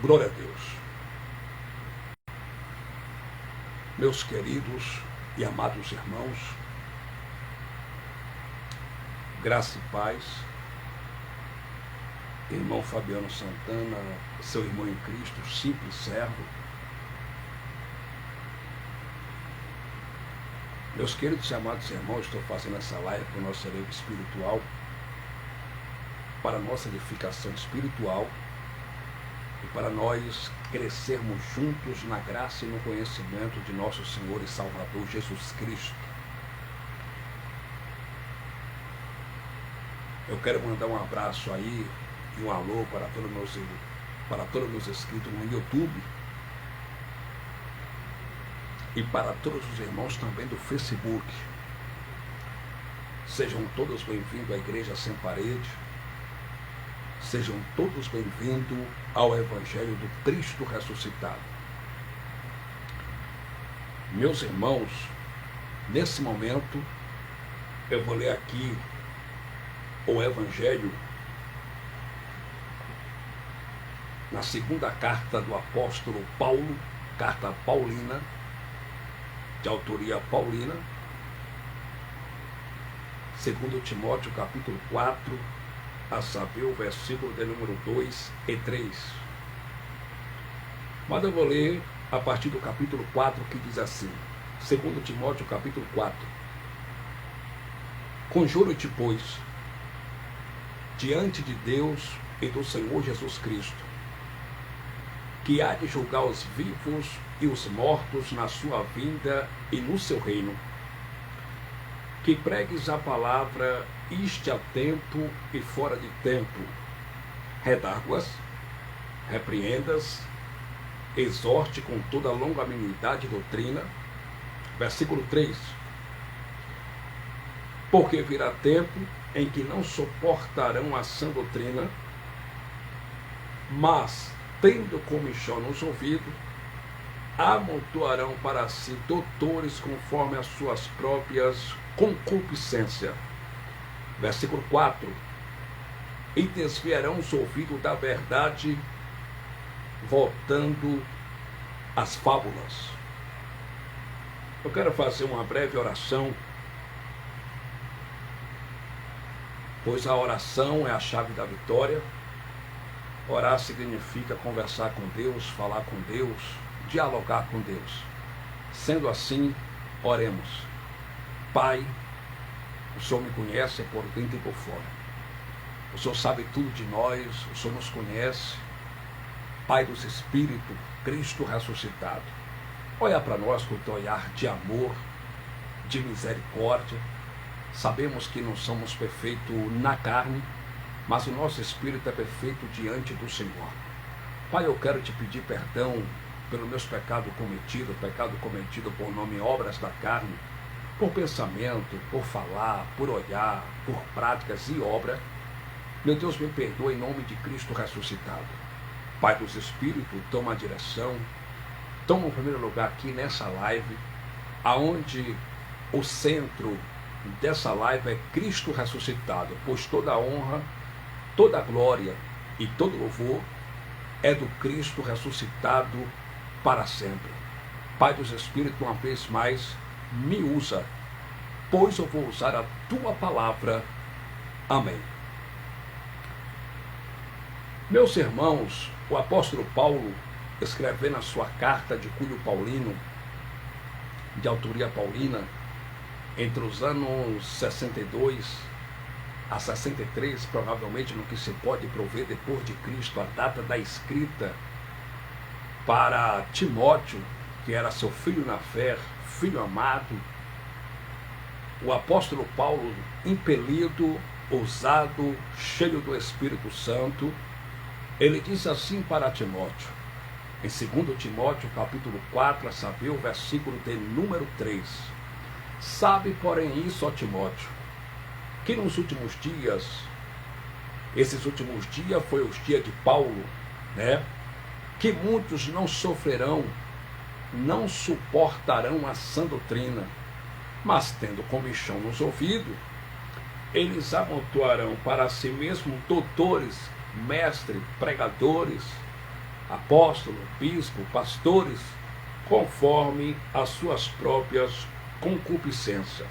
Glória a Deus. Meus queridos e amados irmãos, graça e paz, irmão Fabiano Santana, seu irmão em Cristo, simples servo. Meus queridos e amados irmãos, estou fazendo essa live para o nosso elenco espiritual, para a nossa edificação espiritual e para nós crescermos juntos na graça e no conhecimento de nosso Senhor e Salvador Jesus Cristo. Eu quero mandar um abraço aí e um alô para todos meus inscritos no YouTube e para todos os irmãos também do Facebook. Sejam todos bem-vindos à Igreja Sem Parede. Sejam todos bem-vindos ao Evangelho do Cristo ressuscitado. Meus irmãos, nesse momento, eu vou ler aqui o Evangelho na segunda carta do apóstolo Paulo, carta paulina, de autoria paulina, 2 Timóteo capítulo 4, a saber o versículo de número 2 e 3. Mas eu vou ler a partir do capítulo 4, que diz assim, 2 Timóteo capítulo 4. Conjuro-te, pois, diante de Deus e do Senhor Jesus Cristo, que há de julgar os vivos e os mortos na sua vinda e no seu reino, que pregues a palavra iste a tempo e fora de tempo, redargue-as, repreendas, exorte com toda longanimidade e doutrina. Versículo 3. Porque virá tempo em que não suportarão a sã doutrina, mas, tendo comichão nos ouvidos, amontoarão para si doutores conforme as suas próprias concupiscências. Versículo 4. E desviarão os ouvidos da verdade, voltando às fábulas. Eu quero fazer uma breve oração, pois a oração é a chave da vitória. Orar significa conversar com Deus, falar com Deus, dialogar com Deus. Sendo assim, oremos. Pai, o Senhor me conhece por dentro e por fora. O Senhor sabe tudo de nós, o Senhor nos conhece. Pai dos Espíritos, Cristo ressuscitado. Olha para nós com o teu olhar de amor, de misericórdia. Sabemos que não somos perfeitos na carne, mas o nosso espírito é perfeito diante do Senhor. Pai, eu quero te pedir perdão pelos meus pecados cometidos, pecado cometido por nome e obras da carne, por pensamento, por falar, por olhar, por práticas e obra. Meu Deus, me perdoa em nome de Cristo ressuscitado. Pai dos Espíritos, toma a direção, toma o primeiro lugar aqui nessa live, aonde o centro dessa live é Cristo ressuscitado, pois toda a honra, toda a glória e todo louvor é do Cristo ressuscitado para sempre. Pai dos Espíritos, uma vez mais, me usa, pois eu vou usar a tua palavra. Amém. Meus irmãos, o apóstolo Paulo, escrevendo a sua carta de cunho paulino, de autoria paulina, entre os anos 62 a 63, provavelmente no que se pode prover depois de Cristo, a data da escrita para Timóteo, que era seu filho na fé, filho amado, o apóstolo Paulo, impelido, ousado, cheio do Espírito Santo, ele diz assim para Timóteo, em 2 Timóteo capítulo 4, a saber o versículo de número 3. Sabe, porém, isso, ó Timóteo, que nos últimos dias, esses últimos dias foi os dias de Paulo, né? Que muitos não sofrerão, não suportarão a sã doutrina, mas tendo comichão nos ouvidos, eles amontoarão para si mesmos doutores, mestres, pregadores, apóstolo, bispo, pastores, conforme as suas próprias concupiscências.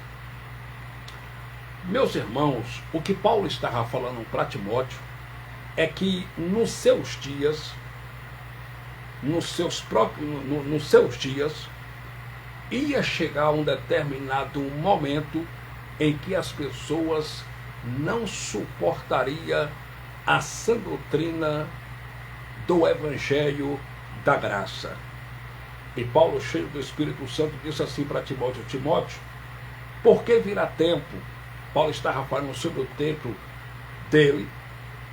Meus irmãos, o que Paulo estava falando para Timóteo é que nos seus dias, ia chegar um determinado momento em que as pessoas não suportariam a sã doutrina do Evangelho da Graça. E Paulo, cheio do Espírito Santo, disse assim para Timóteo: Timóteo, porque virá tempo. Paulo estava falando sobre o tempo dele,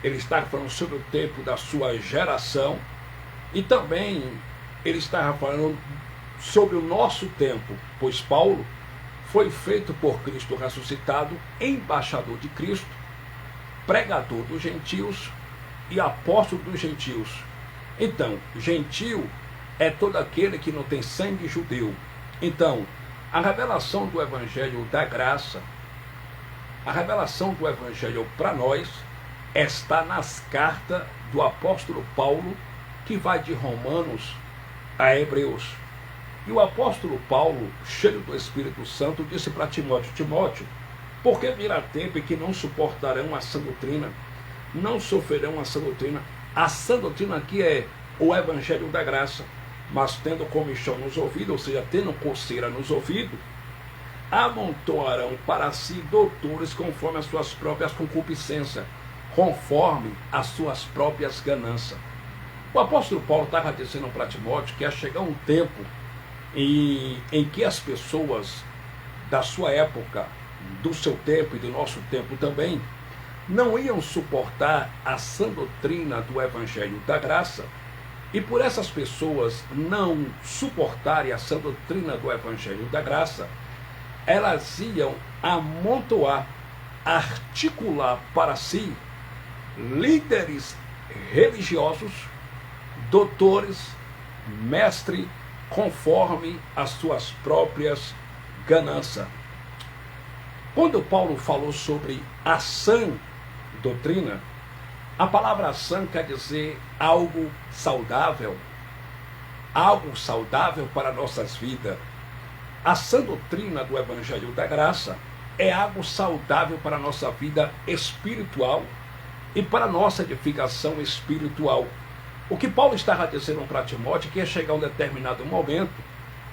ele estava falando sobre o tempo da sua geração, e também ele estava falando sobre o nosso tempo, pois Paulo foi feito por Cristo ressuscitado, embaixador de Cristo, pregador dos gentios e apóstolo dos gentios. Então, gentio é todo aquele que não tem sangue judeu. Então, a revelação do Evangelho da Graça, a revelação do Evangelho para nós, está nas cartas do apóstolo Paulo, que vai de Romanos a Hebreus. E o apóstolo Paulo, cheio do Espírito Santo, disse para Timóteo: Timóteo, porque virá tempo em que não suportarão a sã doutrina, não sofrerão a sã doutrina. A sã doutrina aqui é o Evangelho da Graça, mas tendo comichão nos ouvidos, ou seja, tendo coceira nos ouvidos, amontoarão para si doutores conforme as suas próprias concupiscências, conforme as suas próprias ganâncias. O apóstolo Paulo estava dizendo para Timóteo que ia chegar um tempo em que as pessoas da sua época, do seu tempo e do nosso tempo também, não iam suportar a sã doutrina do Evangelho da Graça, e por essas pessoas não suportarem a sã doutrina do Evangelho da Graça, elas iam amontoar, articular para si líderes religiosos, doutores, mestres, conforme as suas próprias ganâncias. Quando Paulo falou sobre a sã doutrina, a palavra sã quer dizer algo saudável para nossas vidas. A sã doutrina do Evangelho da Graça é algo saudável para a nossa vida espiritual e para a nossa edificação espiritual. O que Paulo estava dizendo para Timóteo é que ia chegar um determinado momento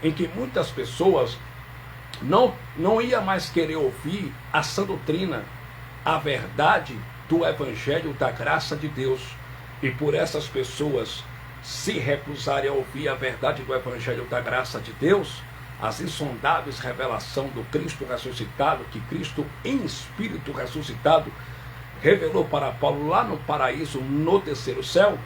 em que muitas pessoas não ia mais querer ouvir a sã doutrina, a verdade do Evangelho da Graça de Deus. E por essas pessoas se recusarem a ouvir a verdade do Evangelho da Graça de Deus, as insondáveis revelações do Cristo ressuscitado, que Cristo em espírito ressuscitado revelou para Paulo lá no paraíso, no terceiro céu,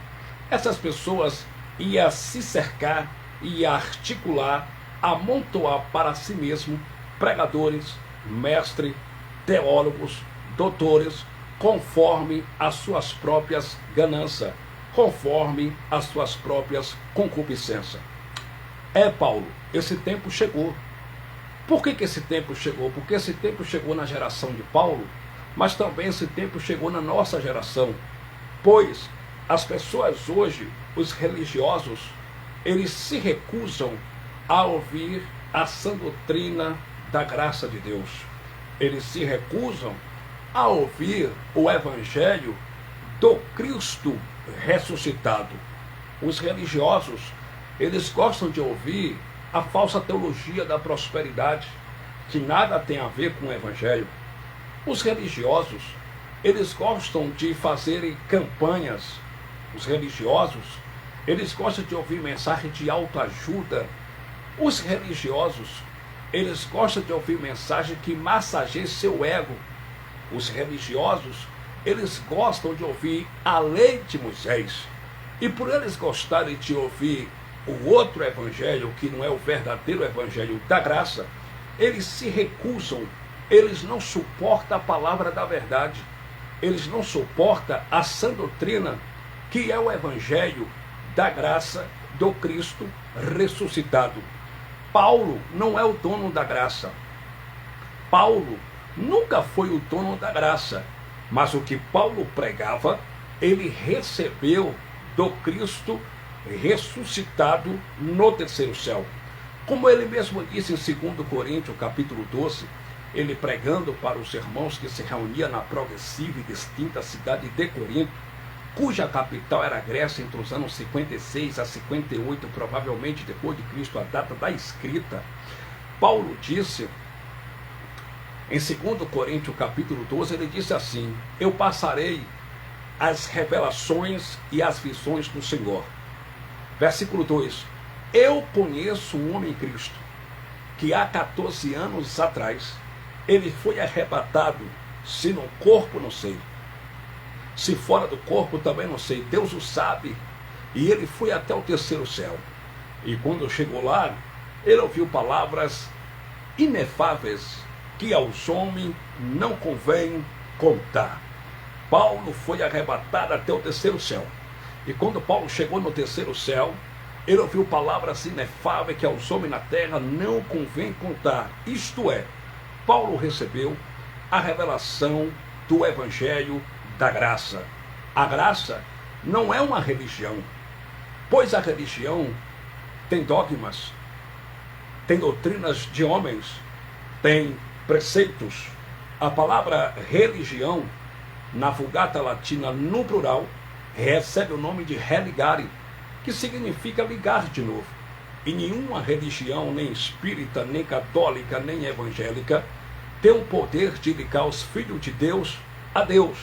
essas pessoas iam se cercar, iam articular, amontoar para si mesmo pregadores, mestres, teólogos, doutores, conforme as suas próprias ganâncias, conforme as suas próprias concupiscências. Paulo, esse tempo chegou. Por que esse tempo chegou? Porque esse tempo chegou na geração de Paulo, mas também esse tempo chegou na nossa geração. Pois as pessoas hoje, os religiosos, eles se recusam a ouvir a sã doutrina da graça de Deus. Eles se recusam a ouvir o Evangelho do Cristo ressuscitado. Os religiosos, eles gostam de ouvir a falsa teologia da prosperidade, que nada tem a ver com o Evangelho. Os religiosos, eles gostam de fazerem campanhas. Os religiosos, eles gostam de ouvir mensagem de autoajuda. Os religiosos, eles gostam de ouvir mensagem que massageia seu ego. Os religiosos, eles gostam de ouvir a lei de Moisés. E por eles gostarem de ouvir o outro evangelho, que não é o verdadeiro evangelho da graça, eles se recusam, eles não suportam a palavra da verdade, eles não suportam a sã doutrina, que é o evangelho da graça do Cristo ressuscitado. Paulo não é o dono da graça. Paulo nunca foi o dono da graça, mas o que Paulo pregava, ele recebeu do Cristo ressuscitado no terceiro céu. Como ele mesmo disse em 2 Coríntios, capítulo 12, ele pregando para os irmãos que se reuniam na progressiva e distinta cidade de Corinto, cuja capital era a Grécia, entre os anos 56 a 58, provavelmente depois de Cristo, a data da escrita. Paulo disse, em 2 Coríntios capítulo 12, ele disse assim: eu passarei as revelações e as visões do Senhor. Versículo 2: eu conheço um homem em Cristo, que há 14 anos atrás, ele foi arrebatado, se no corpo não sei, se fora do corpo também não sei, Deus o sabe, e ele foi até o terceiro céu. E quando chegou lá, ele ouviu palavras inefáveis que aos homens não convém contar. Paulo foi arrebatado até o terceiro céu. E quando Paulo chegou no terceiro céu, ele ouviu palavras inefáveis que aos homens na terra não convém contar. Isto é, Paulo recebeu a revelação do Evangelho da graça. A graça não é uma religião, pois a religião tem dogmas, tem doutrinas de homens, tem preceitos. A palavra religião, na Vulgata Latina, no plural, recebe o nome de religare, que significa ligar de novo. E nenhuma religião, nem espírita, nem católica, nem evangélica, tem o poder de ligar os filhos de Deus a Deus.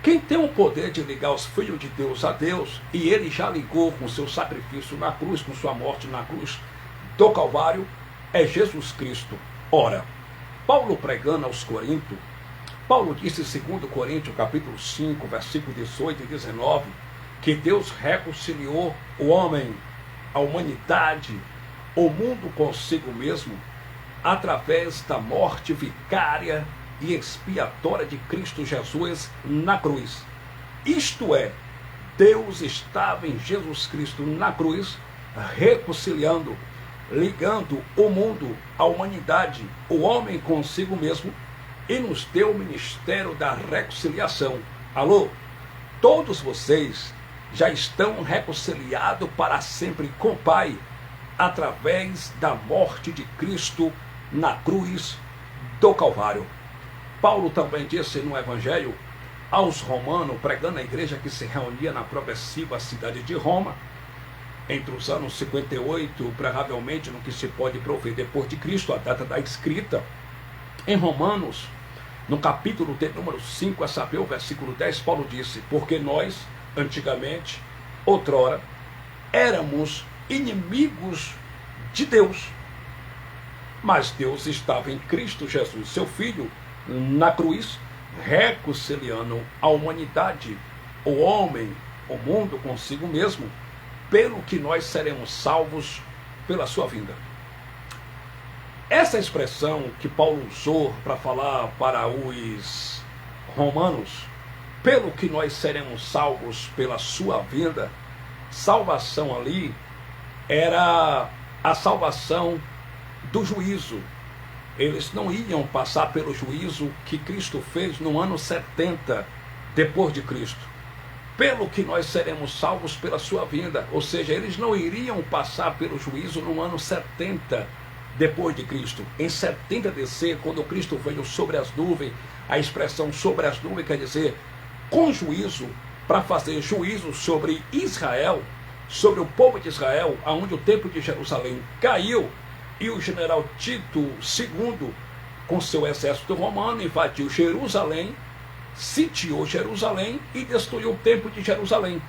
Quem tem o poder de ligar os filhos de Deus a Deus, e ele já ligou com seu sacrifício na cruz, com sua morte na cruz do Calvário, é Jesus Cristo. Ora, Paulo pregando aos Coríntios, Paulo disse em 2 Coríntios capítulo 5, versículos 18 e 19, que Deus reconciliou o homem, a humanidade, o mundo consigo mesmo, através da morte vicária e expiatória de Cristo Jesus na cruz. Isto é, Deus estava em Jesus Cristo na cruz, reconciliando, ligando o mundo, a humanidade, o homem consigo mesmo, e nos deu o ministério da reconciliação. Alô? Todos vocês já estão reconciliados para sempre com o Pai, através da morte de Cristo na cruz do Calvário. Paulo também disse no Evangelho aos romanos, pregando a igreja que se reunia na progressiva cidade de Roma, entre os anos 58, provavelmente no que se pode prover depois de Cristo, a data da escrita, em Romanos, no capítulo de número 5, a saber, o versículo 10, Paulo disse: porque nós, antigamente, outrora, éramos inimigos de Deus, mas Deus estava em Cristo Jesus, seu Filho, na cruz, reconciliando a humanidade, o homem, o mundo consigo mesmo, pelo que nós seremos salvos pela sua vinda. Essa expressão que Paulo usou para falar para os romanos, pelo que nós seremos salvos pela sua vinda, salvação ali era a salvação do juízo. Eles não iam passar pelo juízo que Cristo fez no ano 70 depois de Cristo. Pelo que nós seremos salvos pela sua vinda. Ou seja, eles não iriam passar pelo juízo no ano 70 depois de Cristo. Em 70 DC, quando Cristo veio sobre as nuvens, a expressão sobre as nuvens quer dizer com juízo, para fazer juízo sobre Israel, sobre o povo de Israel, aonde o templo de Jerusalém caiu, e o general Tito II, com seu exército romano, invadiu Jerusalém, sitiou Jerusalém e destruiu o templo de Jerusalém.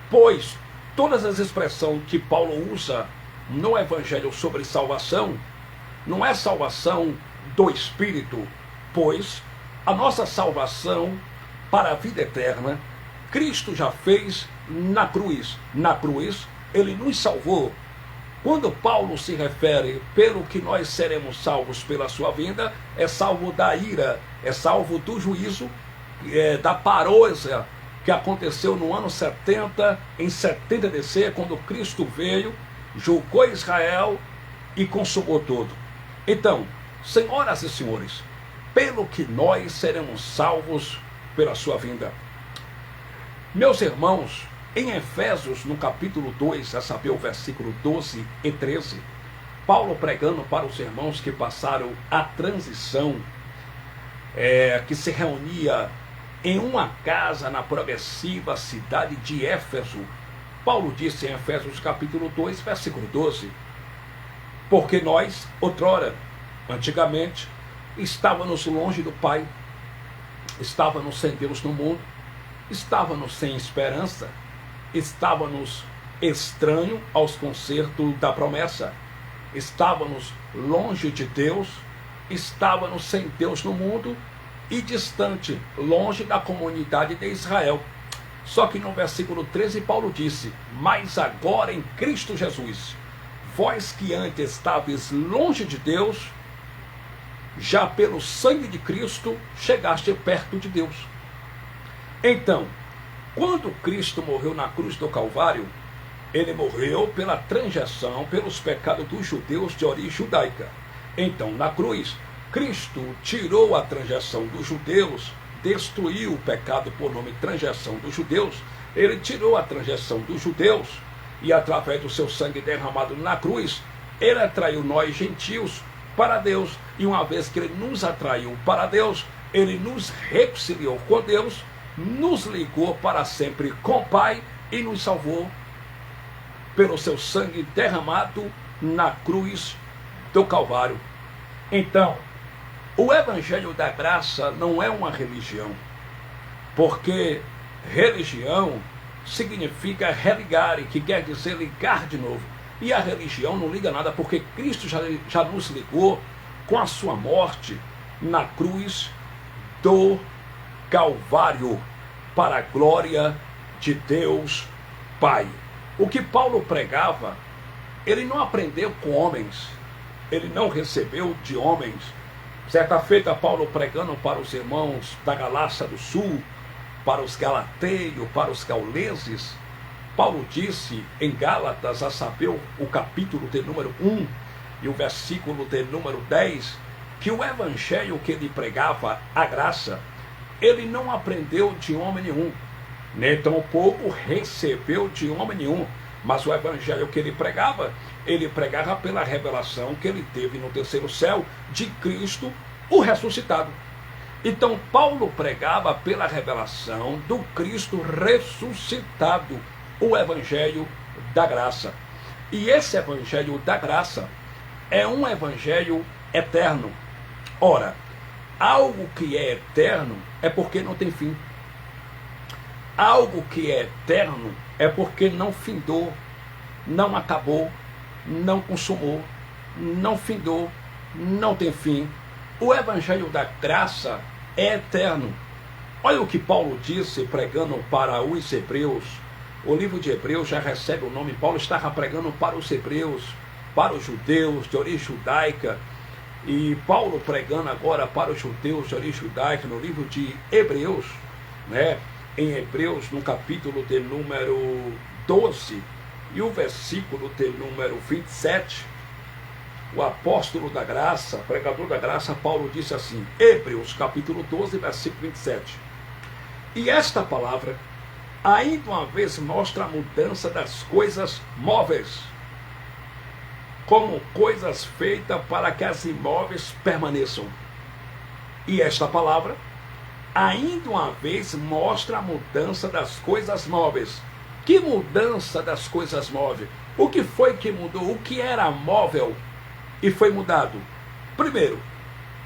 Pois todas as expressões que Paulo usa no Evangelho sobre salvação, não é salvação do Espírito, pois a nossa salvação para a vida eterna, Cristo já fez na cruz. Na cruz, ele nos salvou. Quando Paulo se refere pelo que nós seremos salvos pela sua vinda, é salvo da ira, é salvo do juízo, da parousia que aconteceu no ano 70, em 70 DC, quando Cristo veio, julgou Israel e consumou tudo. Então, senhoras e senhores, pelo que nós seremos salvos pela sua vinda. Meus irmãos, Em Efésios, no capítulo 2, a saber, o versículo 12 e 13, Paulo pregando para os irmãos que passaram a transição, que se reunia em uma casa na progressiva cidade de Éfeso. Paulo disse em Efésios capítulo 2, versículo 12, porque nós, outrora, antigamente, estávamos longe do Pai, estávamos sem Deus no mundo, estávamos sem esperança, estávamos estranhos aos concertos da promessa, estávamos longe de Deus, estávamos sem Deus no mundo e distante, longe da comunidade de Israel. Só que no versículo 13 Paulo disse, mas agora em Cristo Jesus, vós que antes estáveis longe de Deus, já pelo sangue de Cristo chegaste perto de Deus. Então, quando Cristo morreu na cruz do Calvário, ele morreu pela transgressão, pelos pecados dos judeus de origem judaica. Então, na cruz, Cristo tirou a transgressão dos judeus, destruiu o pecado por nome transgressão dos judeus, ele tirou a transgressão dos judeus, e através do seu sangue derramado na cruz, ele atraiu nós gentios para Deus, e uma vez que ele nos atraiu para Deus, ele nos reconciliou com Deus, nos ligou para sempre com o Pai e nos salvou pelo seu sangue derramado na cruz do Calvário. Então, o Evangelho da Graça não é uma religião, porque religião significa religare, que quer dizer ligar de novo. E a religião não liga nada, porque Cristo já nos ligou com a sua morte na cruz do Calvário, para a glória de Deus Pai. O que Paulo pregava, ele não aprendeu com homens, ele não recebeu de homens. Certa feita, Paulo pregando para os irmãos da Galácia do Sul, para os galateiros, para os gauleses, Paulo disse em Gálatas, a saber, o capítulo de número 1 e o versículo de número 10, que o evangelho que ele pregava, a graça, ele não aprendeu de homem nenhum, nem tampouco recebeu de homem nenhum, mas o evangelho que ele pregava pela revelação que ele teve no terceiro céu de Cristo, o ressuscitado. Então Paulo pregava pela revelação do Cristo ressuscitado, o evangelho da graça. E esse evangelho da graça é um evangelho eterno. Ora, algo que é eterno é porque não tem fim. Algo que é eterno é porque não findou, não acabou, não consumou, não findou, não tem fim. O evangelho da graça é eterno. Olha o que Paulo disse pregando para os hebreus. O livro de Hebreus já recebe o nome. Paulo estava pregando para os hebreus, para os judeus de origem judaica. E Paulo pregando agora para os judeus de origem judaica no livro de Hebreus, né? Em Hebreus, no capítulo de número 12 e o versículo de número 27, o apóstolo da graça, pregador da graça, Paulo disse assim, Hebreus capítulo 12, versículo 27, e esta palavra ainda uma vez mostra a mudança das coisas móveis, como coisas feitas para que as imóveis permaneçam. E esta palavra ainda uma vez mostra a mudança das coisas móveis. Que mudança das coisas móveis? O que foi que mudou? O que era móvel e foi mudado? Primeiro,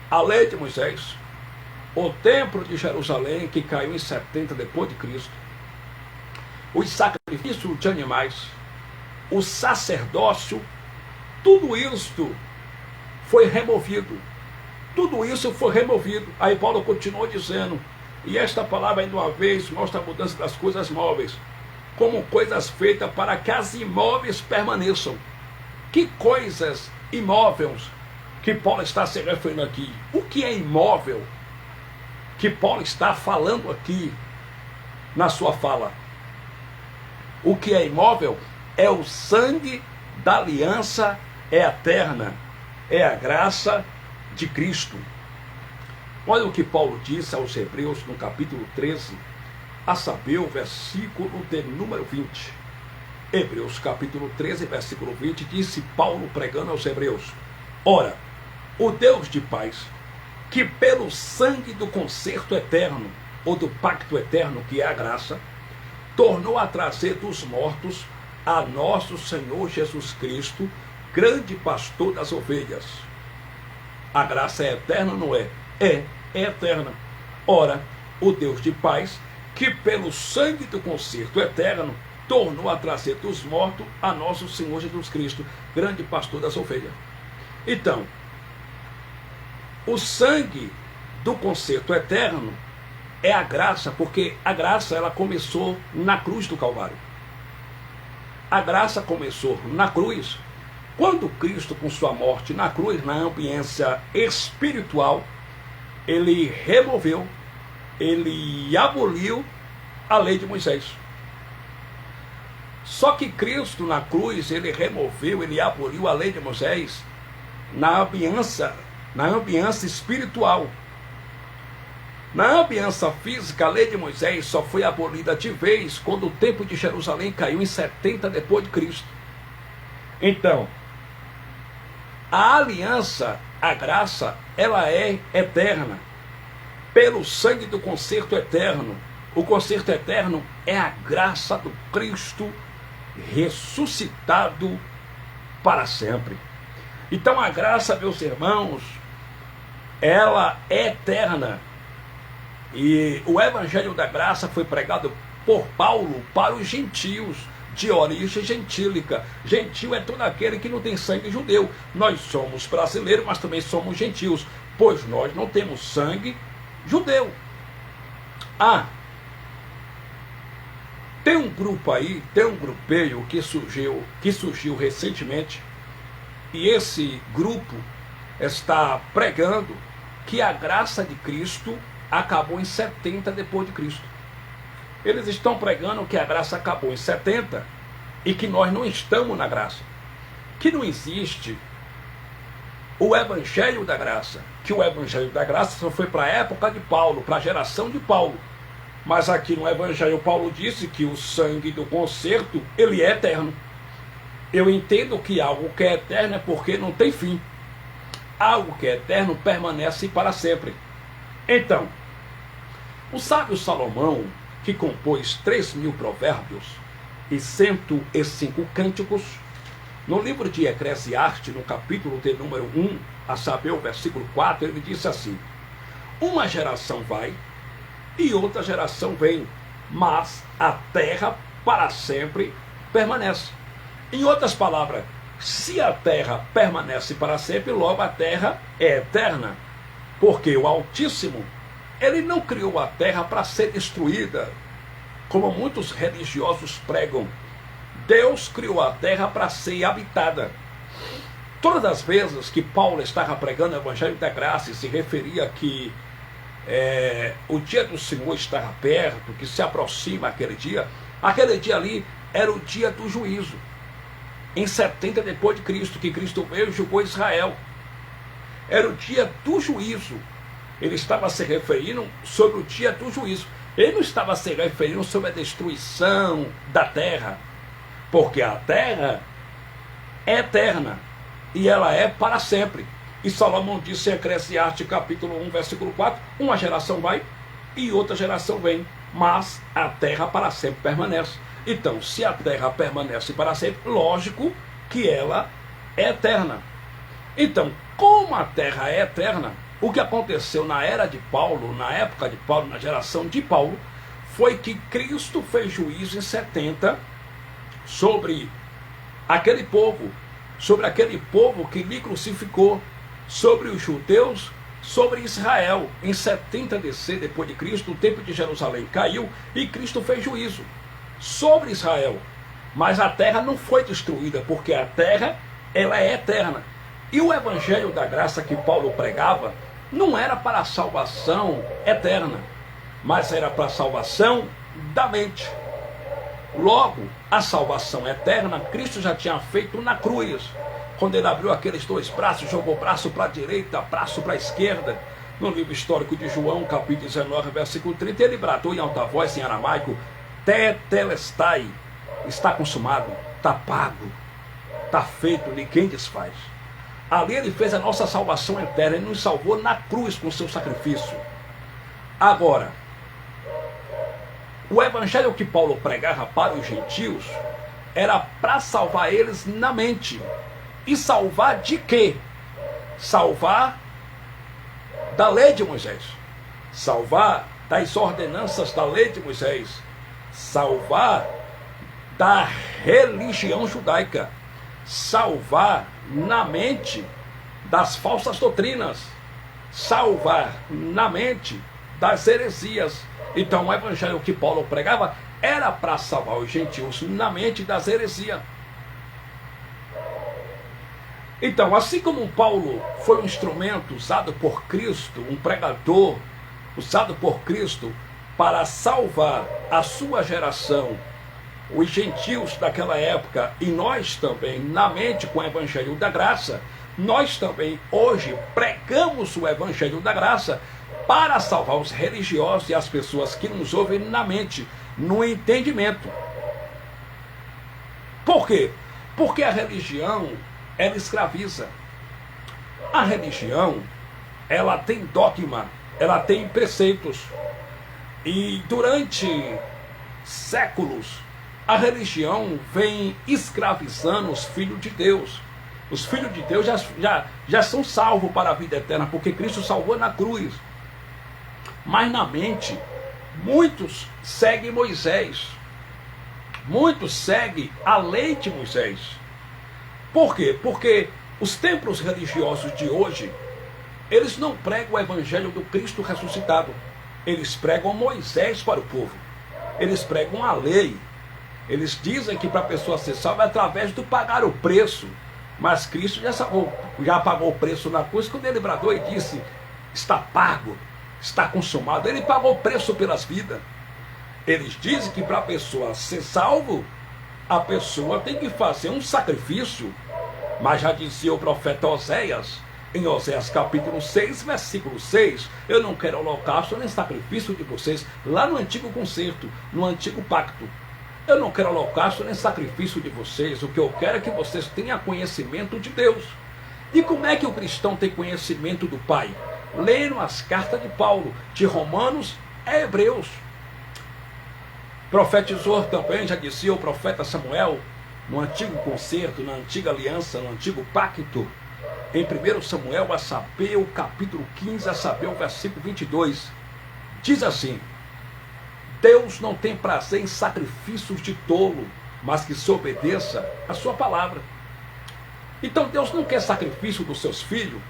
a lei de Moisés, o templo de Jerusalém, que caiu em 70 depois de Cristo, os sacrifícios de animais, o sacerdócio, tudo isso foi removido. Tudo isso foi removido. Aí Paulo continuou dizendo, e esta palavra ainda uma vez mostra a mudança das coisas móveis, como coisas feitas para que as imóveis permaneçam. Que coisas imóveis que Paulo está se referindo aqui? O que é imóvel que Paulo está falando aqui na sua fala? O que é imóvel é o sangue da aliança eterna, é a graça de Cristo. Olha o que Paulo disse aos Hebreus no capítulo 13 a saber, o versículo de número 20. Hebreus capítulo 13, versículo 20, disse Paulo pregando aos hebreus: ora, o Deus de paz, que pelo sangue do concerto eterno, ou do pacto eterno, que é a graça, tornou a trazer dos mortos a nosso Senhor Jesus Cristo, grande pastor das ovelhas. A graça é eterna ou não é? É eterna. Ora, o Deus de paz, que pelo sangue do concerto eterno, tornou a trazer dos mortos a nosso Senhor Jesus Cristo, grande pastor das ovelhas. Então, o sangue do concerto eterno é a graça, porque a graça ela começou na cruz do Calvário. A graça começou na cruz, quando Cristo, com sua morte na cruz, na ambiência espiritual, ele removeu, ele aboliu a lei de Moisés. Só que Cristo na cruz, ele removeu, ele aboliu a lei de Moisés na ambiência espiritual. Na ambiência física, a lei de Moisés só foi abolida de vez quando o templo de Jerusalém caiu em 70 depois de Cristo. Então, a aliança, a graça, ela é eterna, pelo sangue do concerto eterno. O concerto eterno é a graça do Cristo ressuscitado para sempre. Então a graça, meus irmãos, ela é eterna. E o evangelho da graça foi pregado por Paulo para os gentios, de origem gentílica. Gentil é todo aquele que não tem sangue judeu. Nós somos brasileiros, mas também somos gentios, pois nós não temos sangue judeu. Tem um grupo aí, tem um grupeio que surgiu recentemente, e esse grupo está pregando que a graça de Cristo acabou em 70 depois de Cristo. Eles estão pregando que a graça acabou em 70 e que nós não estamos na graça, que não existe o evangelho da graça, que o evangelho da graça só foi para a época de Paulo, para a geração de Paulo. Mas aqui no evangelho Paulo disse que o sangue do concerto, ele é eterno. Eu entendo que algo que é eterno é porque não tem fim. Algo que é eterno permanece para sempre. Então, o sábio Salomão, que compôs 3.000 provérbios e 105 cânticos, no livro de Eclesiastes, no capítulo de número 1, a saber, o versículo 4, ele disse assim: uma geração vai e outra geração vem, mas a terra para sempre permanece. Em outras palavras, se a terra permanece para sempre, logo a terra é eterna, porque o Altíssimo, ele não criou a terra para ser destruída, como muitos religiosos pregam. Deus criou a terra para ser habitada. Todas as vezes que Paulo estava pregando o Evangelho da Graça e se referia que o dia do Senhor estava perto, que se aproxima aquele dia ali era o dia do juízo. Em 70 depois de Cristo, que Cristo veio e julgou Israel. Era o dia do juízo. Ele estava se referindo sobre o dia do juízo. Ele não estava se referindo sobre a destruição da terra, porque a terra é eterna e ela é para sempre. E Salomão disse em Eclesiastes capítulo 1, versículo 4, uma geração vai e outra geração vem, mas a terra para sempre permanece. Então, se a terra permanece para sempre, lógico que ela é eterna. Então, como a terra é eterna, o que aconteceu na era de Paulo, na época de Paulo, na geração de Paulo, foi que Cristo fez juízo em 70 sobre aquele povo que lhe crucificou, sobre os judeus, sobre Israel. Em 70 DC depois de Cristo, o templo de Jerusalém caiu e Cristo fez juízo sobre Israel. Mas a terra não foi destruída, porque a terra ela é eterna. E o evangelho da graça que Paulo pregava não era para a salvação eterna, mas era para a salvação da mente. Logo, a salvação eterna, Cristo já tinha feito na cruz. Quando ele abriu aqueles dois braços, jogou o braço para a direita, braço para a esquerda, No livro histórico de João, capítulo 19, versículo 30, ele bradou em alta voz, em aramaico, tetelestai, está consumado, está pago, está feito, ninguém desfaz. Ali ele fez a nossa salvação eterna, ele nos salvou na cruz com o seu sacrifício. Agora, o evangelho que Paulo pregava para os gentios era para salvar eles na mente. E salvar de quê? Salvar da lei de Moisés. Salvar das ordenanças da lei de Moisés. Salvar da religião judaica. Salvar na mente das falsas doutrinas. Salvar na mente das heresias. Então o evangelho que Paulo pregava era para salvar os gentios na mente das heresias. Então, assim como Paulo foi um instrumento usado por Cristo, um pregador usado por Cristo para salvar a sua geração, os gentios daquela época, e nós também, na mente com o evangelho da graça, nós também hoje pregamos o evangelho da graça para salvar os religiosos e as pessoas que nos ouvem na mente, no entendimento. Por quê? Porque a religião, ela escraviza. A religião, ela tem dogma, ela tem preceitos. E durante séculos, a religião vem escravizando os filhos de Deus. Os filhos de Deus já são salvos para a vida eterna, porque Cristo salvou na cruz. Mas na mente, muitos seguem Moisés. Muitos seguem a lei de Moisés. Por quê? Porque os templos religiosos de hoje, eles não pregam o evangelho do Cristo ressuscitado. Eles pregam Moisés para o povo. Eles pregam a lei. Eles dizem que para a pessoa ser salva é através do pagar o preço. Mas Cristo já pagou o preço na cruz quando ele bradou e disse, está pago, está consumado. Ele pagou o preço pelas vidas. Eles dizem que para a pessoa ser salvo, a pessoa tem que fazer um sacrifício. Mas já dizia o profeta Oséias, em Oséias capítulo 6, versículo 6, eu não quero holocausto nem sacrifício de vocês, lá no antigo concerto, no antigo pacto. Eu não quero holocausto nem sacrifício de vocês, o que eu quero é que vocês tenham conhecimento de Deus. E como é que o cristão tem conhecimento do Pai? Lendo as cartas de Paulo, de Romanos a Hebreus. Profetizou também, já dizia o profeta Samuel, no antigo concerto, na antiga aliança, no antigo pacto, em 1 Samuel, a saber, o capítulo 15, a saber, o versículo 22, diz assim, Deus não tem prazer em sacrifícios de tolo, mas que se obedeça a sua palavra. Então Deus não quer sacrifício dos seus filhos,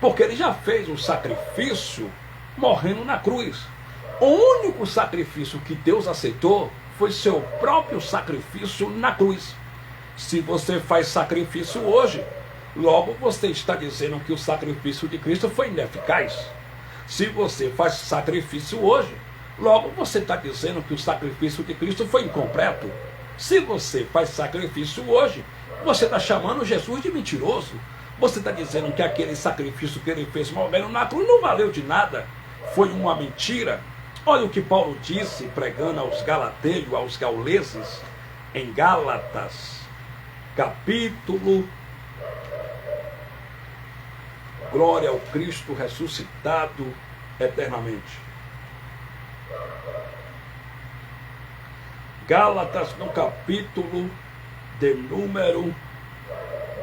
porque ele já fez o sacrifício morrendo na cruz. O único sacrifício que Deus aceitou foi seu próprio sacrifício na cruz. Se você faz sacrifício hoje, logo você está dizendo que o sacrifício de Cristo foi ineficaz. Se você faz sacrifício hoje, logo você está dizendo que o sacrifício de Cristo foi incompleto. Se você faz sacrifício hoje, você está chamando Jesus de mentiroso. Você está dizendo que aquele sacrifício que ele fez morrendo na cruz não valeu de nada. Foi uma mentira. Olha o que Paulo disse, pregando aos galateiros, aos gauleses, em Gálatas, capítulo, glória ao Cristo ressuscitado eternamente. Gálatas, no capítulo de número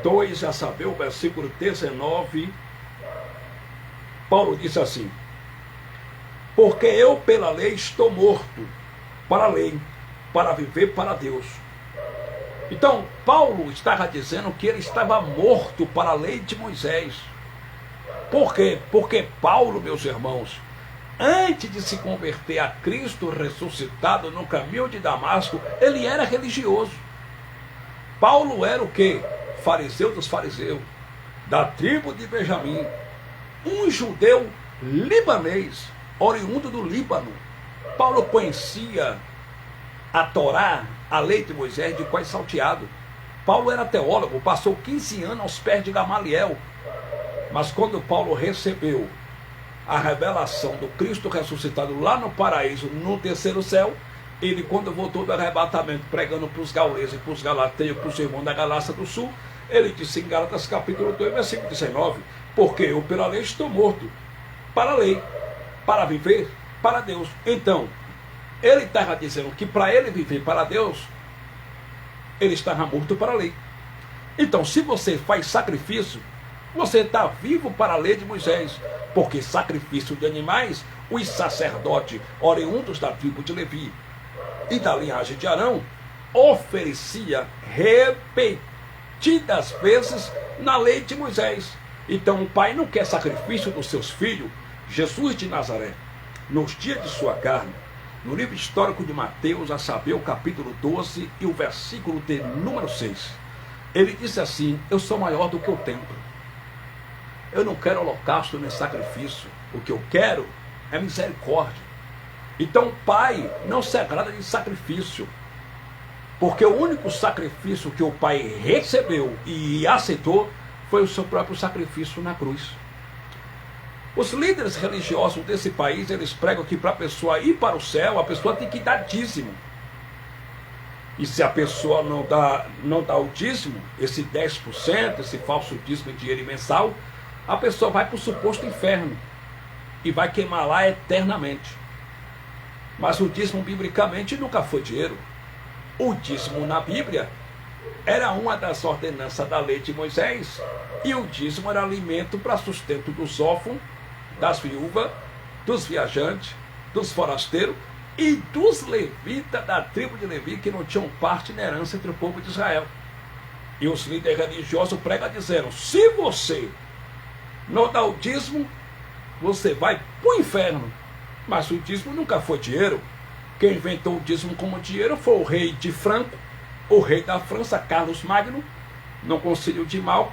2, a saber, o versículo 19, Paulo diz assim, porque eu pela lei estou morto para a lei, para viver para Deus. Então, Paulo estava dizendo que ele estava morto para a lei de Moisés. Por quê? Porque Paulo, meus irmãos, antes de se converter a Cristo ressuscitado no caminho de Damasco, ele era religioso. Paulo era o quê? Fariseu dos fariseus, da tribo de Benjamim, um judeu libanês, oriundo do Líbano. Paulo conhecia a Torá, a lei de Moisés, de quais salteado. Paulo era teólogo, passou 15 anos aos pés de Gamaliel. Mas quando Paulo recebeu a revelação do Cristo ressuscitado lá no paraíso, no terceiro céu, ele, quando voltou do arrebatamento, pregando para os gauleses e para os galateiros, para os irmãos da Galácia do Sul, ele disse em Gálatas capítulo 2, versículo 19, porque eu pela lei estou morto, para a lei, para viver para Deus. Então, ele estava dizendo que para ele viver para Deus, ele estava morto para a lei. Então, se você faz sacrifício, você está vivo para a lei de Moisés, porque sacrifício de animais, os sacerdotes oriundos da tribo de Levi e da linhagem de Arão, oferecia repetidas vezes na lei de Moisés. Então, o pai não quer sacrifício dos seus filhos. Jesus de Nazaré, nos dias de sua carne, no livro histórico de Mateus, a saber, o capítulo 12 e o versículo de número 6, ele disse assim: eu sou maior do que o templo. Eu não quero holocausto nem sacrifício. O que eu quero é misericórdia. Então o pai não se agrada de sacrifício, porque o único sacrifício que o pai recebeu e aceitou foi o seu próprio sacrifício na cruz. Os líderes religiosos desse país, eles pregam que para a pessoa ir para o céu, a pessoa tem que dar dízimo. E se a pessoa não dá o dízimo, esse 10%, esse falso dízimo de dinheiro mensal, a pessoa vai para o suposto inferno e vai queimar lá eternamente. Mas o dízimo, biblicamente, nunca foi dinheiro. O dízimo na Bíblia era uma das ordenanças da lei de Moisés, e o dízimo era alimento para sustento dos órfãos, das viúvas, dos viajantes, dos forasteiros e dos levitas da tribo de Levi, que não tinham parte na herança entre o povo de Israel. E os líderes religiosos pregam dizendo: se você não dá o dízimo, você vai para o inferno. Mas o dízimo nunca foi dinheiro. Quem inventou o dízimo como dinheiro foi o rei de Franco, o rei da França, Carlos Magno, no concílio de Malco,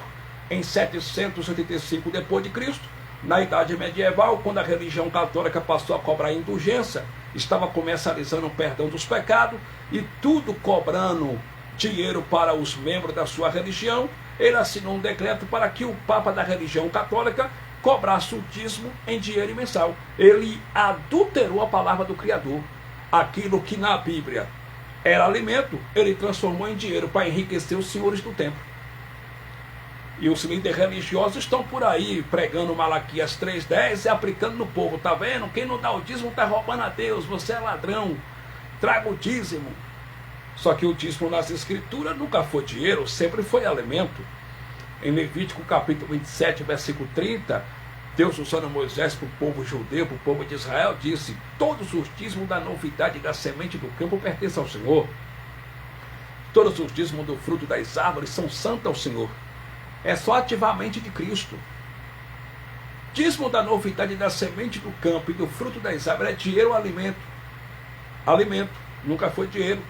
em 785 depois de Cristo. Na Idade Medieval, quando a religião católica passou a cobrar indulgência, estava comercializando o perdão dos pecados e tudo cobrando dinheiro para os membros da sua religião, ele assinou um decreto para que o Papa da religião católica cobrasse o dízimo em dinheiro mensal. Ele adulterou a palavra do Criador. Aquilo que na Bíblia era alimento, ele transformou em dinheiro para enriquecer os senhores do templo. E os líderes religiosos estão por aí pregando Malaquias 3,10 e aplicando no povo. Está vendo? Quem não dá o dízimo está roubando a Deus. Você é ladrão. Traga o dízimo. Só que o dízimo nas escrituras nunca foi dinheiro, sempre foi alimento. Em Levítico capítulo 27, versículo 30, Deus, usando Moisés para o povo judeu, para o povo de Israel, disse: todos os dízimos da novidade da semente do campo pertencem ao Senhor. Todos os dízimos do fruto das árvores são santos ao Senhor. É só ativamente de Cristo. Dízimo da novidade da semente do campo e do fruto das árvores é dinheiro ou alimento? Alimento, nunca foi dinheiro.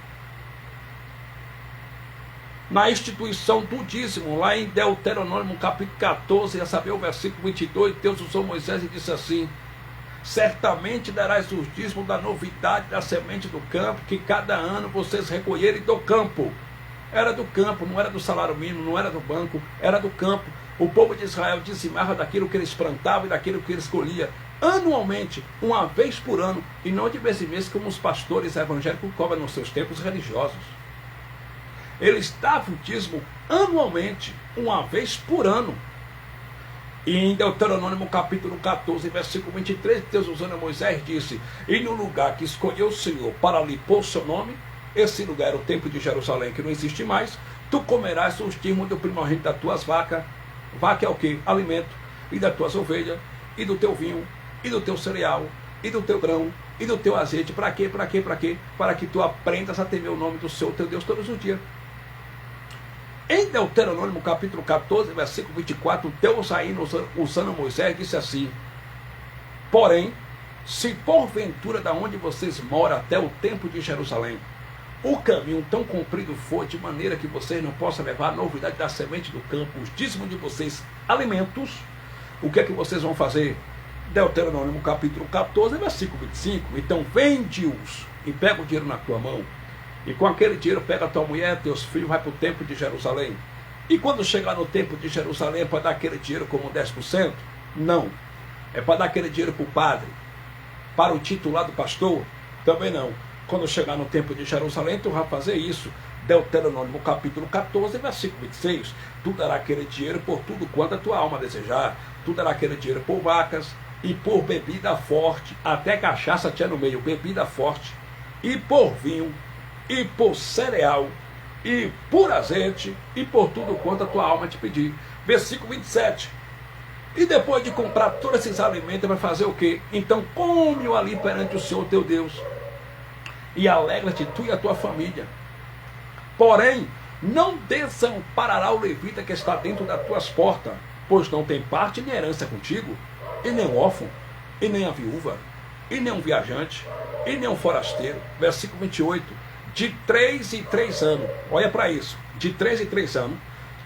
Na instituição do dízimo, lá em Deuteronômio capítulo 14, a saber o versículo 22, Deus usou Moisés e disse assim: certamente darás os dízimos da novidade da semente do campo, que cada ano vocês recolherem do campo. Era do campo, não era do salário mínimo, não era do banco, era do campo. O povo de Israel dizimava daquilo que eles plantavam e daquilo que eles colhiam, anualmente, uma vez por ano, e não de vez em vez como os pastores evangélicos cobram nos seus templos religiosos. Eles davam o dízimo anualmente, uma vez por ano. E em Deuteronômio capítulo 14, versículo 23, Deus, usando Moisés, disse: e no lugar que escolheu o Senhor para lhe pôr o seu nome, esse lugar era o templo de Jerusalém, que não existe mais, tu comerás os dízimos do primogênito das tuas vacas. Vaca é o quê? Alimento. E das tuas ovelhas, e do teu vinho, e do teu cereal, e do teu grão, e do teu azeite. Para quê? Para quê? Para quê? Para que tu aprendas a temer o nome do Senhor teu Deus todos os dias. Em Deuteronômio capítulo 14, versículo 24, Deus ainda usando Moisés disse assim: porém, se porventura da onde vocês moram até o templo de Jerusalém, o caminho tão comprido for, de maneira que vocês não possam levar a novidade da semente do campo, os dízimos de vocês, alimentos, o que é que vocês vão fazer? Deuteronômio capítulo 14, versículo 25, então vende-os e pega o dinheiro na tua mão, e com aquele dinheiro pega a tua mulher, teus filhos, vai para o templo de Jerusalém. E quando chegar no templo de Jerusalém, para dar aquele dinheiro como 10%? Não. É para dar aquele dinheiro para o padre, para o titular do pastor? Também não. Quando chegar no templo de Jerusalém, tu vai fazer isso. Deuteronômio capítulo 14, versículo 26. Tu dará aquele dinheiro por tudo quanto a tua alma desejar. Tu dará aquele dinheiro por vacas e por bebida forte, até cachaça tinha no meio, bebida forte, e por vinho, e por cereal, e por azeite, e por tudo quanto a tua alma te pedir. Versículo 27. E depois de comprar todos esses alimentos, vai fazer o quê? Então come-o ali perante o Senhor teu Deus, e alegra-te tu e a tua família. Porém, não desamparará o levita que está dentro das tuas portas, pois não tem parte nem herança contigo, e nem um órfão, e nem a viúva, e nem um viajante, e nem um forasteiro. Versículo 28. De 3 em 3 anos, olha para isso, de 3 em 3 anos,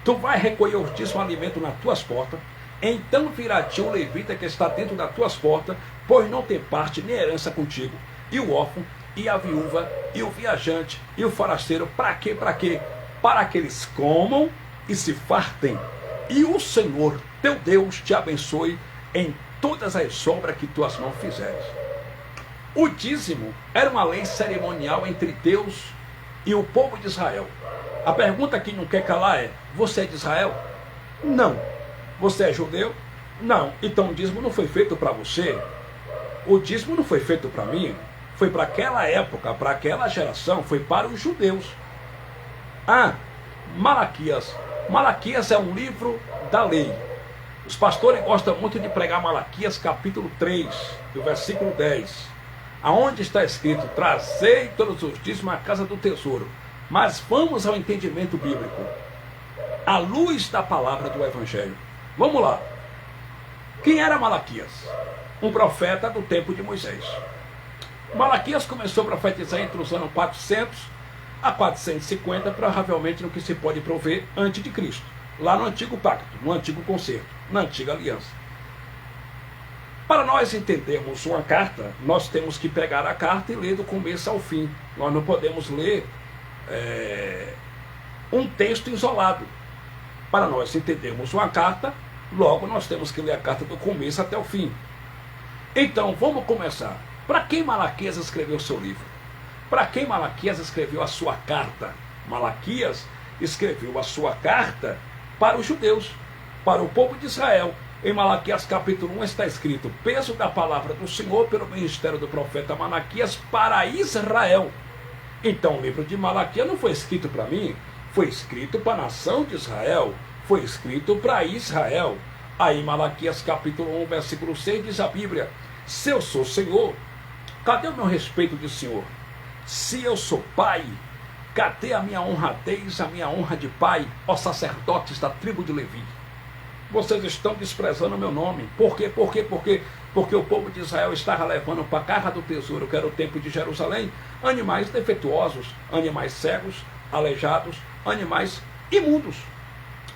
tu vai recolher o dízimo alimento nas tuas portas, então virá a ti o levita que está dentro das tuas portas, pois não tem parte nem herança contigo, e o órfão, e a viúva, e o viajante, e o forasteiro. Para quê? Para quê? Para que eles comam e se fartem, e o Senhor teu Deus te abençoe em todas as obras que tuas mãos fizeres. O dízimo era uma lei cerimonial entre Deus e o povo de Israel. A pergunta que não quer calar é: você é de Israel? Não. Você é judeu? Não. Então o dízimo não foi feito para você. O dízimo não foi feito para mim. Foi para aquela época, para aquela geração, foi para os judeus. Malaquias. Malaquias é um livro da lei. Os pastores gostam muito de pregar Malaquias capítulo 3, do versículo 10, aonde está escrito: trazei todos os dízimos à casa do tesouro. Mas vamos ao entendimento bíblico, à luz da palavra do Evangelho. Vamos lá. Quem era Malaquias? Um profeta do tempo de Moisés. Malaquias começou a profetizar entre os anos 400 a 450, provavelmente no que se pode prover antes de Cristo, lá no antigo pacto, no antigo concerto, na antiga aliança. Para nós entendermos uma carta, nós temos que pegar a carta e ler do começo ao fim. Nós não podemos ler um texto isolado. Para nós entendermos uma carta, logo nós temos que ler a carta do começo até o fim. Então, vamos começar. Para quem Malaquias escreveu o seu livro? Para quem Malaquias escreveu a sua carta? Malaquias escreveu a sua carta para os judeus, para o povo de Israel. Em Malaquias capítulo 1 está escrito: peso da palavra do Senhor pelo ministério do profeta Malaquias para Israel. Então o livro de Malaquias não foi escrito para mim, foi escrito para a nação de Israel, foi escrito para Israel. Aí Malaquias capítulo 1 versículo 6 diz a Bíblia: se eu sou Senhor, cadê o meu respeito de Senhor? Se eu sou pai, cadê a minha honradez, a minha honra de pai, ó sacerdotes da tribo de Levi? Vocês estão desprezando o meu nome. Por quê? Porque o povo de Israel estava levando para a casa do tesouro, que era o templo de Jerusalém, animais defeituosos, animais cegos, aleijados, animais imundos.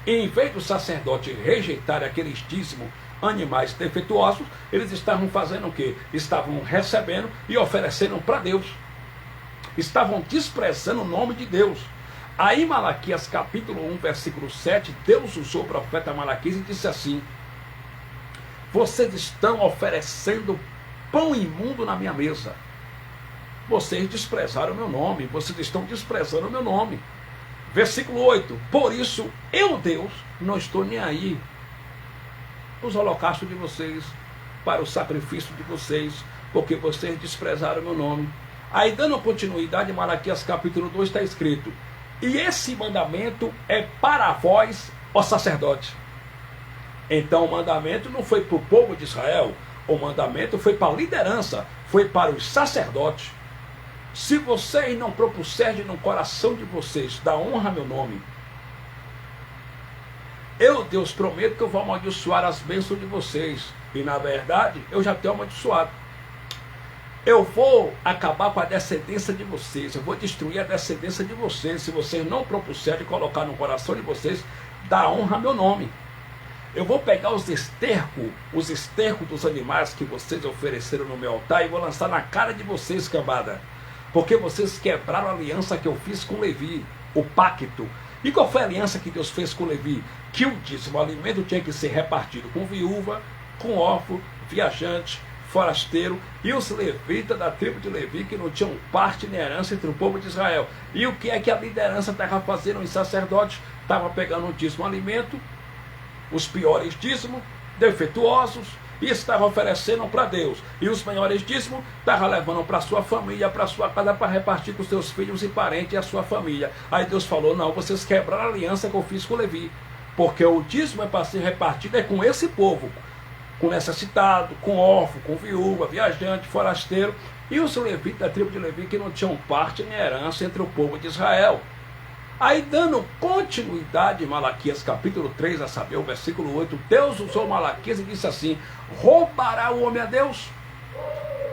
E em vez do sacerdote rejeitar aqueles dízimos, animais defeituosos, eles estavam fazendo o quê? Estavam recebendo e oferecendo para Deus. Estavam desprezando o nome de Deus. Aí Malaquias capítulo 1, versículo 7, Deus usou o profeta Malaquias e disse assim: vocês estão oferecendo pão imundo na minha mesa. Vocês desprezaram o meu nome, vocês estão desprezando o meu nome. Versículo 8, por isso eu, Deus, não estou nem aí os holocaustos de vocês, para o sacrifício de vocês, porque vocês desprezaram o meu nome. Aí, dando continuidade, em Malaquias capítulo 2 está escrito: e esse mandamento é para vós, ó sacerdote. Então o mandamento não foi para o povo de Israel, o mandamento foi para a liderança, foi para os sacerdotes. Se vocês não propuserem no coração de vocês dar honra ao meu nome, eu, Deus, prometo que eu vou amaldiçoar as bênçãos de vocês. E na verdade, eu já tenho amaldiçoado. Eu vou acabar com a descendência de vocês, eu vou destruir a descendência de vocês, se vocês não propuserem colocar no coração de vocês dar honra ao meu nome. Eu vou pegar os estercos dos animais que vocês ofereceram no meu altar e vou lançar na cara de vocês, cambada. Porque vocês quebraram a aliança que eu fiz com Levi, o pacto. E qual foi a aliança que Deus fez com Levi? Que o dízimo, o alimento tinha que ser repartido com viúva, com órfão, viajante, forasteiro, e os levitas da tribo de Levi, que não tinham parte nem herança entre o povo de Israel. E o que é que a liderança estava fazendo? Os sacerdotes estavam pegando um dízimo alimento, os piores dízimos, defeituosos, e estavam oferecendo para Deus. E os melhores dízimos estavam levando para sua família, para sua casa, para repartir com seus filhos e parentes e a sua família. Aí Deus falou: não, vocês quebraram a aliança que eu fiz com Levi, porque o dízimo é para ser repartido com esse povo, com necessitado, com órfão, com viúva, viajante, forasteiro, e os levitas da tribo de Levi, que não tinham parte nem herança entre o povo de Israel. Aí, dando continuidade em Malaquias capítulo 3, a saber, o versículo 8, Deus usou Malaquias e disse assim: roubará o homem a Deus?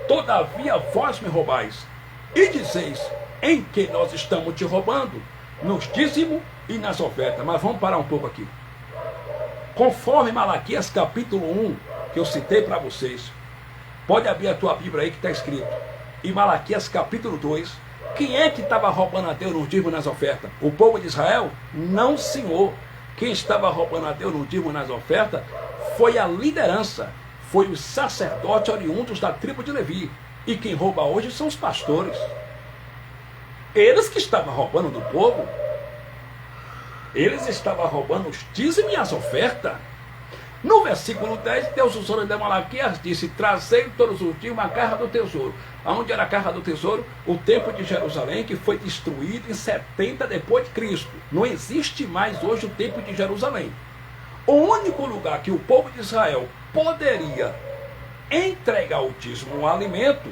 Todavia vós me roubais, e dizeis: em que nós estamos te roubando? Nos dízimos e nas ofertas. Mas vamos parar um pouco aqui. Conforme Malaquias capítulo 1, que eu citei para vocês, pode abrir a tua Bíblia aí que está escrito, em Malaquias capítulo 2, quem é que estava roubando a Deus nos dízimos e nas ofertas? O povo de Israel? Não, senhor. Quem estava roubando a Deus nos dízimos e nas ofertas foi a liderança, foi os sacerdotes oriundos da tribo de Levi. E quem rouba hoje são os pastores. Eles que estavam roubando do povo. Eles estavam roubando os dízimos e as ofertas. No versículo 10, Deus usou de Malaquias, disse: trazei todos os dias uma carga do tesouro. Aonde era a carga do tesouro? O templo de Jerusalém, que foi destruído em 70 depois de Cristo. Não existe mais hoje o templo de Jerusalém. O único lugar que o povo de Israel poderia entregar o dízimo, um alimento,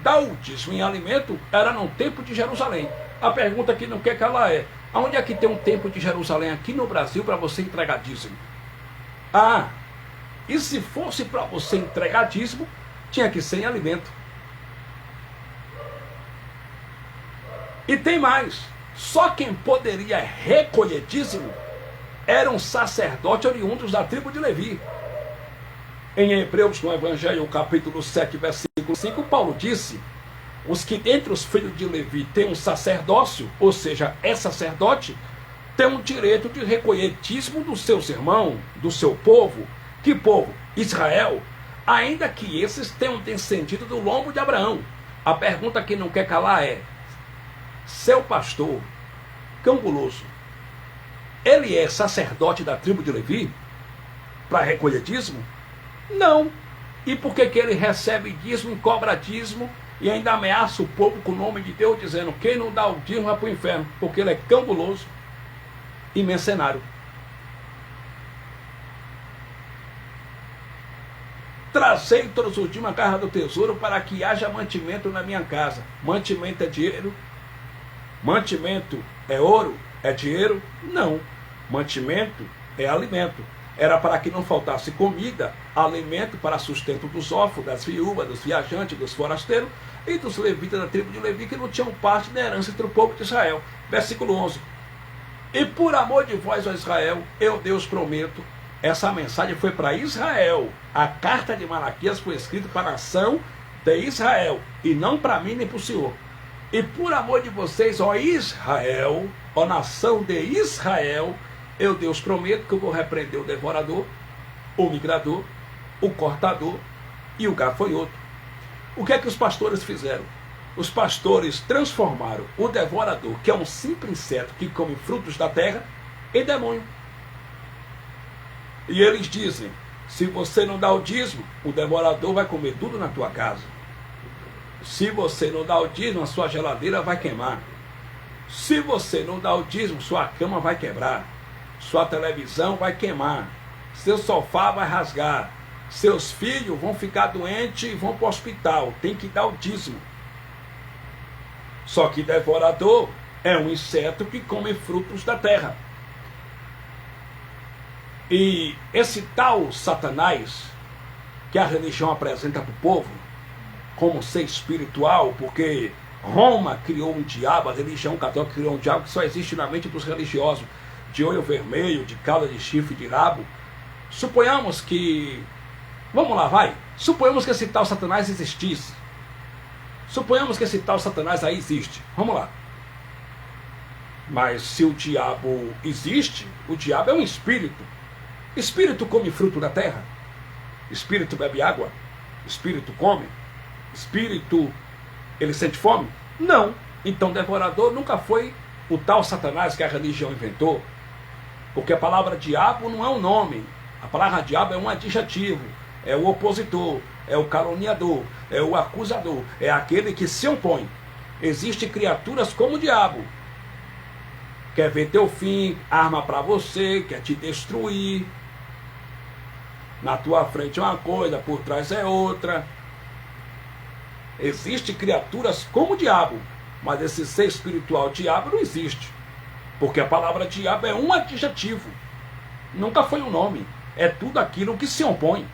dar o dízimo em alimento, era no templo de Jerusalém. A pergunta que não quer calar é: aonde é que tem um templo de Jerusalém aqui no Brasil para você entregar dízimo? Ah, e se fosse para você entregar dízimo, tinha que ser em alimento. E tem mais: só quem poderia recolher dízimo eram sacerdotes oriundos da tribo de Levi. Em Hebreus, no Evangelho, capítulo 7, versículo 5, Paulo disse: os que dentre os filhos de Levi têm um sacerdócio, ou seja, é sacerdote, tem o direito de recolher dízimo dos seus irmãos, do seu povo. Que povo? Israel. Ainda que esses tenham descendido do lombo de Abraão. A pergunta que não quer calar é: seu pastor, cão guloso, ele é sacerdote da tribo de Levi para recolher dízimo? Não. E por que ele recebe dízimo e cobra dízimo e ainda ameaça o povo com o nome de Deus, dizendo: quem não dá o dízimo vai para o inferno? Porque ele é cão guloso e mercenário. Trazei todos os dias uma carga do tesouro para que haja mantimento na minha casa. Mantimento é dinheiro? Mantimento é ouro? É dinheiro? Não. Mantimento é alimento. Era para que não faltasse comida, alimento para sustento dos órfãos, das viúvas, dos viajantes, dos forasteiros e dos levitas da tribo de Levi, que não tinham parte da herança entre o povo de Israel. Versículo 11. E por amor de vós, ó Israel, eu, Deus, prometo. Essa mensagem foi para Israel. A carta de Malaquias foi escrita para a nação de Israel, e não para mim nem para o Senhor. E por amor de vocês, ó Israel, ó nação de Israel, eu, Deus, prometo que eu vou repreender o devorador, o migrador, o cortador e o gafanhoto. O que é que os pastores fizeram? Os pastores transformaram o devorador, que é um simples inseto que come frutos da terra, em demônio. E eles dizem: se você não dá o dízimo, o devorador vai comer tudo na tua casa. Se você não dá o dízimo, a sua geladeira vai queimar. Se você não dá o dízimo, sua cama vai quebrar. Sua televisão vai queimar. Seu sofá vai rasgar. Seus filhos vão ficar doentes e vão para o hospital. Tem que dar o dízimo. Só que devorador é um inseto que come frutos da terra. E esse tal Satanás, que a religião apresenta para o povo como ser espiritual, porque Roma criou um diabo, a religião católica criou um diabo que só existe na mente dos religiosos, de olho vermelho, de cauda de chifre, de rabo. Suponhamos que, vamos lá, vai, suponhamos que esse tal Satanás existisse. Suponhamos que esse tal Satanás aí existe. Vamos lá. Mas se o diabo existe, o diabo é um espírito. Espírito come fruto da terra? Espírito bebe água? Espírito come? Espírito, ele sente fome? Não. Então devorador nunca foi o tal Satanás que a religião inventou. Porque a palavra diabo não é um nome. A palavra diabo é um adjetivo. É o opositor, é o caluniador, é o acusador, é aquele que se opõe. Existem criaturas como o diabo. Quer ver teu fim, arma para você, quer te destruir. Na tua frente é uma coisa, por trás é outra. Existem criaturas como o diabo, mas esse ser espiritual diabo não existe. Porque a palavra diabo é um adjetivo. Nunca foi um nome. É tudo aquilo que se opõe.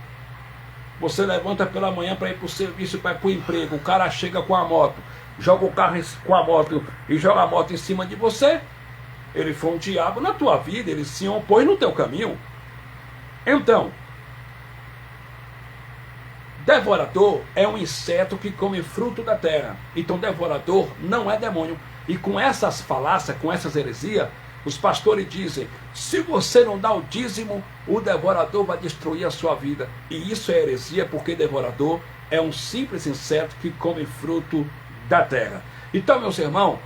Você levanta pela manhã para ir para o serviço, para ir para o emprego. O cara chega com a moto, joga o carro com a moto e joga a moto em cima de você. Ele foi um diabo na tua vida, ele se opõe no teu caminho. Então, devorador é um inseto que come fruto da terra. Então devorador não é demônio. E com essas falácias, com essas heresias, os pastores dizem, se você não dá o dízimo, o devorador vai destruir a sua vida. E isso é heresia, porque devorador é um simples inseto que come fruto da terra. Então, meus irmãos,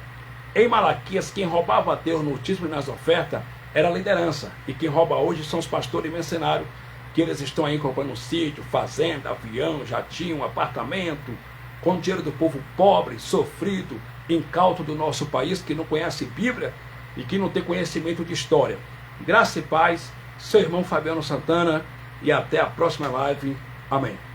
em Malaquias, quem roubava a Deus no dízimo e nas ofertas era a liderança. E quem rouba hoje são os pastores e mercenários, que eles estão aí comprando sítio, fazenda, avião, jatinho, apartamento, com o dinheiro do povo pobre, sofrido, incauto do nosso país, que não conhece Bíblia e que não tem conhecimento de história. Graça e paz, seu irmão Fabiano Santana, e até a próxima live. Amém.